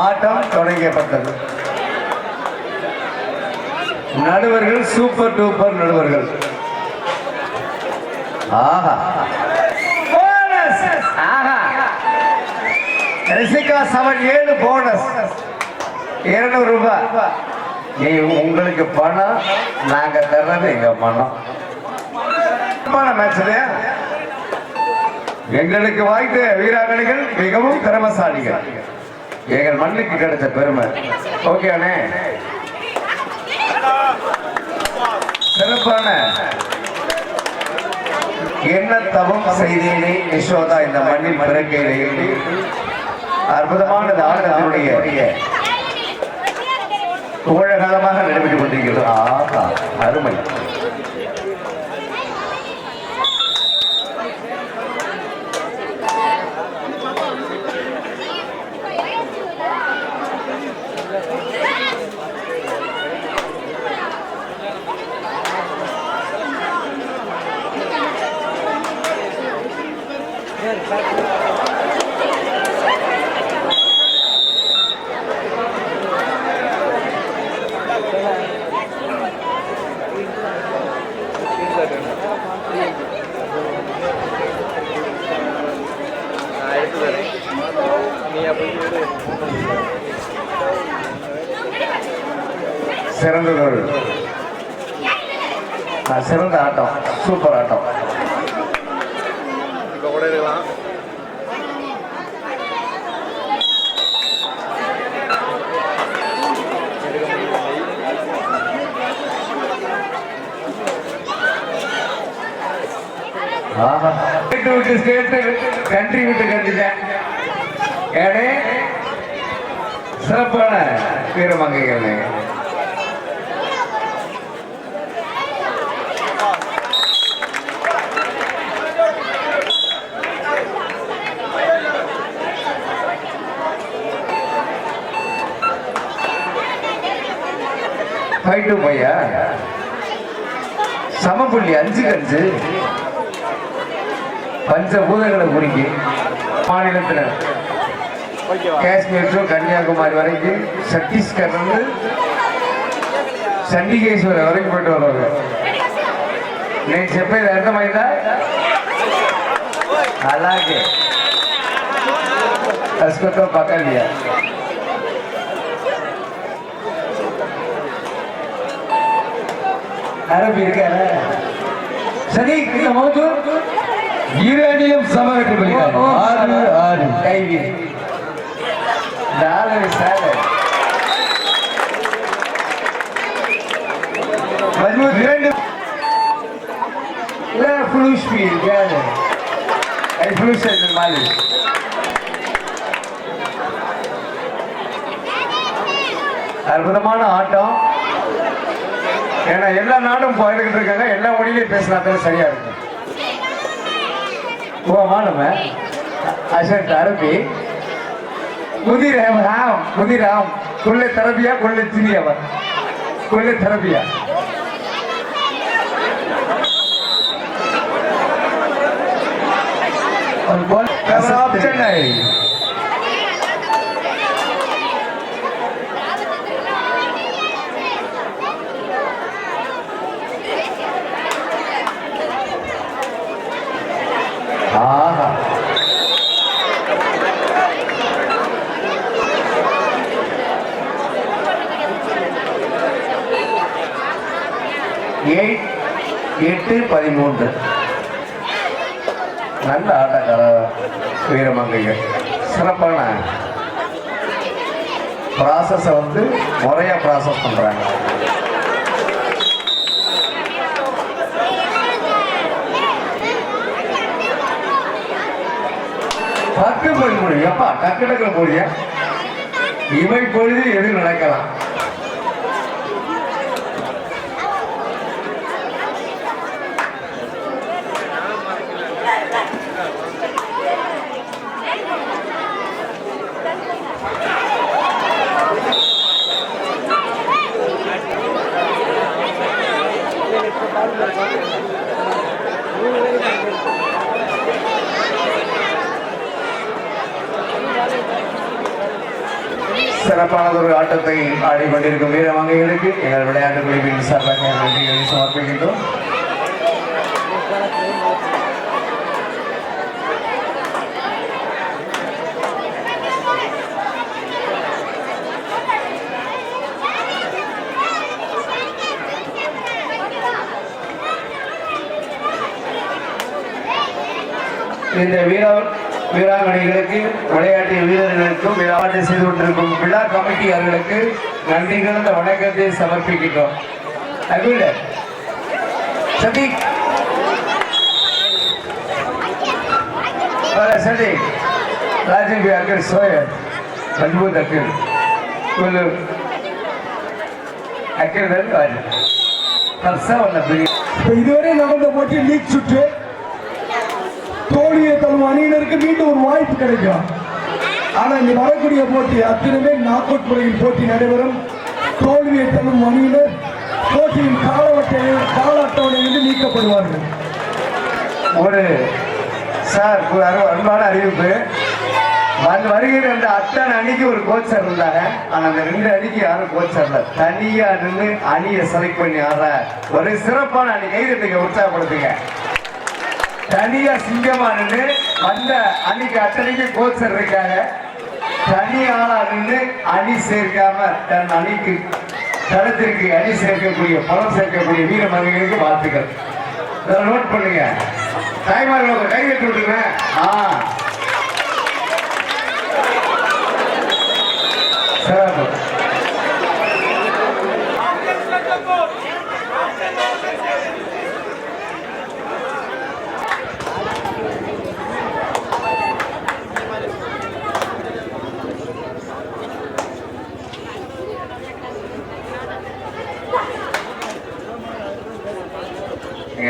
ஆட்டம் தொடங்கப்பட்டது. நடுவர்கள் super duper நடுவர்கள். ஆஹா ஆஹா ரசிகா 7 போனஸ் 200 ரூபாய். நீ உங்களுக்கு பணம், நாங்க தர்றது எங்க பணம். மேட்ச் எங்களுக்கு வாய்த்த வீராங்கனைகள் மிகவும் திறமசாலிகள். எங்கள் மண்ணுக்கு கிடைத்த பெருமை. ஓகே அண்ணே, சிறப்பான என்ன தவம் செய்தேனே யசோதா இந்த மண்ணில் பிறக்கையிலே அற்புதமான இந்த ஆட்டத்தினுடைய புகழகாலமாக நடைபெற்றுக் கொண்டிருக்கிறது. ஆஹா அருமை. சிறந்ததொரு சிறந்த ஆட்டம், சூப்பர் ஆட்டம். விட்டு ஸ்டேட் கண்ட்ரி விட்டு கண்டிப்பேன். சிறப்பான வீரமங்கைகள். ஃபைட்டு பையா சமப்புள்ளி 5-5 பஞ்சபூதங்களை குறிக்கி மாநிலத்தில் காஷ்மீர் டு கன்னியாகுமரி வரைக்கும், சத்தீஸ்கர் வந்து சண்டிகேஸ்வரர் வரைக்கும் போயிட்டு வருவாங்க. నేను చెప్పేది అర్థమైందా? అలాగే అస్కతో పక్కన அரபி இருக்காரு. சரி, இந்த மோது ஈரானியம் சமவெட்டு பண்ணிட்டாங்க. 6 கைவி 4 சாலை மஜ்மூத் 2 لا فلوس فيه رجاله. الفلوس اللي معلش அற்புதமான ஆட்டம். ஏன்னா எல்லா நாடும் போயிருக்கிட்டு இருக்காங்க, எல்லா மொழியிலையும் பேசினா தான் சரியா இருக்கும். वो मालूम है अशरफ अरबी मुदीर है राम कुल्ले तरबिया कुल्ले चिनिया कुल्ले तरबिया और बोल ऑप्शन है. ஆஹா 8-13 நல்ல ஆட்டக்கார வீரமங்கைகள். சிறப்பான ப்ராசஸ வந்து முறையா ப்ராசஸ் பண்றாங்க. பத்து பொழுது எப்பா டக்கு போறிய இவை பொழுது எது நடக்கலாம். சிறப்பானதொரு ஆட்டத்தை ஆடிக்கொண்டிருக்கும் வீரமங்கைகளுக்கு எங்கள் விளையாட்டு குழுவின் சார்பாக நன்றிகளை சமர்ப்பிக்கின்றோம். இந்த வீராங்கனைகளுக்கு விளையாட்டு வீரர்களுக்கும் விளையாட்டு செய்து கொண்டிருக்கும் விழா கமிட்டியாளர்களுக்கு நன்றி கலந்த வணக்கத்தை சமர்ப்பிக்கின்றோம். சதீக் சதீக் ராஜீவ் அக்கர் சோயர் மஜ்பூத் அக்கர் அக்கர் இதுவரை நடந்த போட்டி லீக் சுற்று தோல்வியை தரும் அணியினருக்கு மீண்டும் ஒரு வாய்ப்பு கிடைக்கும். ஆனா இங்க வரக்கூடிய போட்டி அத்தனை நாக் அவுட் முறையில் போட்டி நடைபெறும். தோல்வியை தரும் அணியினர் போட்டியின் கால அட்டவணையிலிருந்து நீக்கப்படுவார்கள். ஒரு சார் அன்பான அறிவிப்பு, வருகிற அந்த அத்தனை அணிக்கு ஒரு கோச்சர் இருந்தாங்க. ஆனா அந்த 2 அணிக்கு யாரும் கோச்சர் இல்ல. தனியா நின்று அணியை செலக்ட் பண்ணி ஆடுற ஒரு சிறப்பான அணி. கைதட்டுங்க, உற்சாகப்படுத்துங்க. தனியா சிங்கமா நின்று அந்த அணிக்கு அத்தனைக்கு கோச்சர் இருக்காங்க. தனி ஆளா நின்று அணி சேர்க்காம தன் அணிக்கு தளத்திற்கு அணி சேர்க்கக்கூடிய பணம் சேர்க்கக்கூடிய வீரமங்கைகளுக்கு வாழ்த்துக்கள். நோட் பண்ணுங்க. தாய்மார்களோட கை கட்டி விட்டுருங்க. சிறப்பு.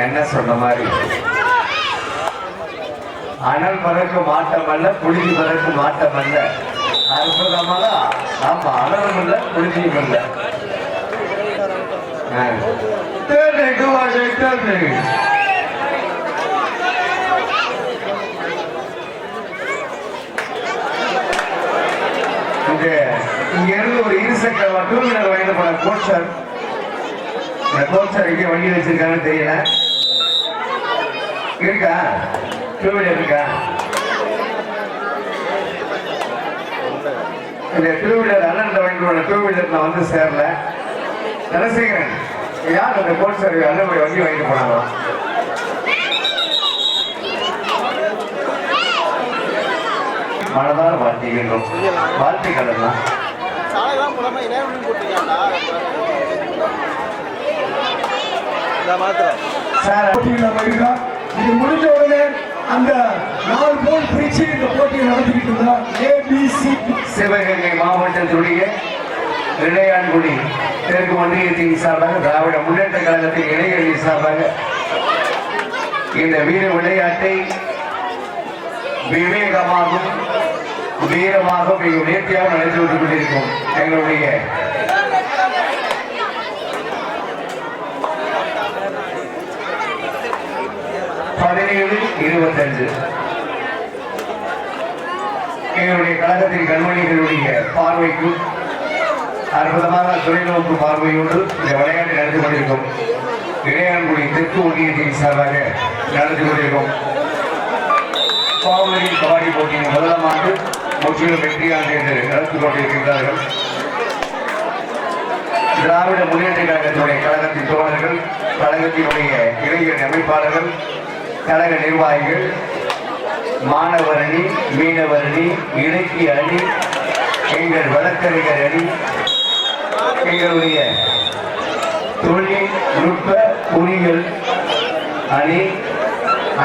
என்ன சொன்ன மாதிரி அனல் பறக்கும் மாட்டம் அல்ல, புழுதி பறக்கும் மாட்டம் அல்ல. அற்புதமாக ஆமா, அனலும் இல்ல புழுதியும் இல்ல. இங்க இருந்து ஒரு இருசக்கர 2 வீலர் வாங்கிட்டு போன கோச்சர், எங்க வண்டி வச்சிருக்காங்கன்னு தெரியல. இருக்கா 2 வீலர் இருக்கா? இந்த 2 வீலர் அண்ணன் வாங்கிட்டு 2 வீலர் நான் வந்து சேரல. ரசிகரன் யார் அந்த கோச்சர் அண்ணன் வண்டி வாங்கிட்டு போனாங்களா? மனதால் வாழ்த்துகின்றோம். வாழ்த்துக்கள் எல்லாம் இது முடிஞ்ச உடனே அந்த 4 போல் பிரிச்சு இந்த போட்டியை நடத்திக்கிட்டு இருந்தா ABC சிவகங்கை மாவட்டத்துடைய இளையான்குடி தெற்கு ஒன்றியத்தின் சார்பாக திராவிட முன்னேற்ற கழகத்தின் இளைஞர்களின் சார்பாக இந்த வீர விளையாட்டை விவேகமாகவும் வீரமாகவும் மிக நேர்த்தியாக நடத்தி விட்டுக் கொண்டிருக்கும் எங்களுடைய எங்களுடைய கழகத்தின் கண்மணிகளுடைய பார்வைக்கும் அற்புதமான தொலைநோக்கு பார்வையோடு இந்த விளையாட்டை நடத்தி கொண்டிருக்கும் இளையான்குடி தெற்கு ஒன்றியத்தின் சார்பாக நடத்தி கொண்டிருக்கும் பாவலி கபாடி போட்டியின் 1ஆம் ஆண்டு முற்றிலும் வெற்றியாண்டு என்று நடத்தி கொண்டிருக்கின்றார்கள். திராவிட முன்னேற்ற கழகத்தினுடைய கழகத்தின் தோழர்கள், கழகத்தினுடைய இளைஞர் அமைப்பாளர்கள், கழக நிர்வாகிகள், மாணவர் அணி, மீனவர் அணி, இலக்கிய அணி, எங்கள் வழக்கறிஞர் அணி, எங்களுடைய தொழில்நுட்ப பொறியியல் அணி,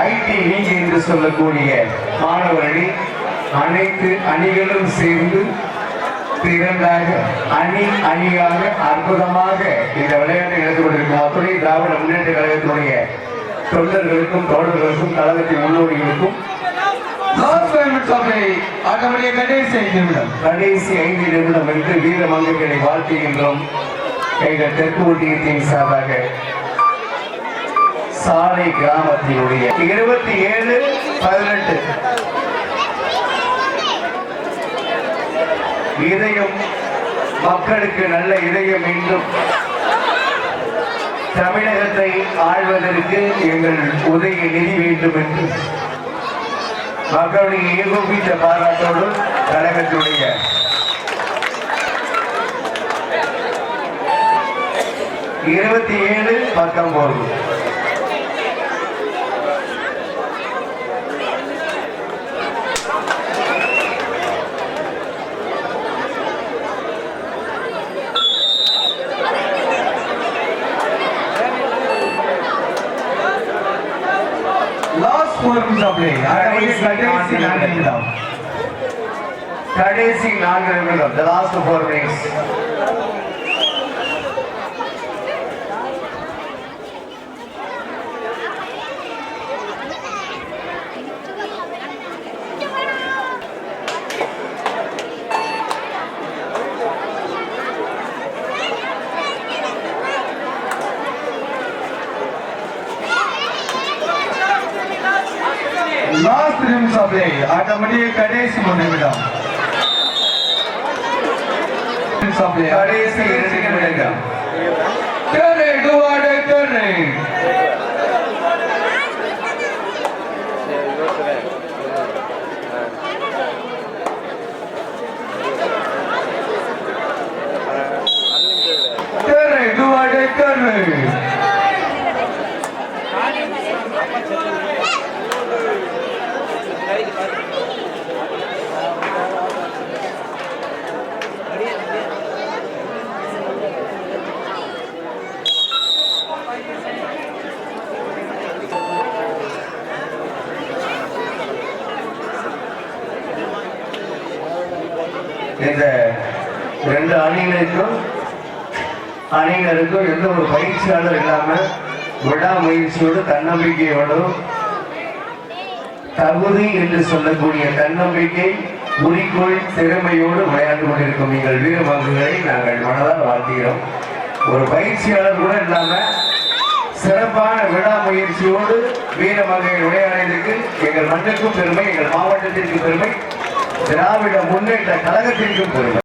ஐடி லீக் என்று சொல்லக்கூடிய மாணவர் அணி, அனைத்து அணிகளும் சேர்ந்து திரண்டாக அணியாக அற்புதமாக இந்த விளையாட்டை நடத்தி கொண்டிருக்கும் அத்துறை திராவிட முன்னேற்ற கழகத்தினுடைய தொண்டர்களுக்கும் தோழர்களுக்கும் கழகத்தின் முன்னோடிகளுக்கும் கடைசி 5 நிமிடம் என்று வீரமங்கைகளை வாழ்த்துகின்றோம். எங்கள் தெற்கு ஒன்றியத்தின் சார்பாக சாலை கிராமத்தினுடைய 27-18 இதயம் மக்களுக்கு நல்ல இதயம் மீண்டும் தமிழகத்தை ஆள்வதற்கு எங்கள் உதயநிதி வேண்டும் என்று மக்களுடைய ஏகோபித்த பாராட்டோடு கழகத்துடைய இருபத்தி 19 லாஸ்ட் 4 நிமிஷம் அப்படியே கடைசி 4 நிமிடம் the last 4 minutes லாஸ்ட் நிமிஷம் அப்படியே ஆட்டோமேட்டிக் கடைசி 3 நிமிடம் கடைசி 2 நிமிடங்கள் தெரு டுவாடே தெரு தெரு டுவாடே தெரு இந்த 2 அணியினருக்கும் எந்த ஒரு பயிற்சியாளர் இல்லாம விடாமுயற்சியோடு தன்னம்பிக்கையோடும் தகுதி என்று சொல்லக்கூடிய தன்னம்பிக்கை குறிக்கோள் திறமையோடு விளையாண்டு கொண்டிருக்கும் எங்கள் வீரமங்குகளை நாங்கள் மனதால் வாழ்த்துகிறோம். ஒரு பயிற்சியாளர் கூட இல்லாம சிறப்பான விடாமுயற்சியோடு வீரமங்கை விளையாடியதற்கு எங்கள் மண்ணுக்கும் பெருமை, எங்கள் மாவட்டத்திற்கு பெருமை, திராவிட முன்னேற்ற கழகத்திற்கும் பெருமை.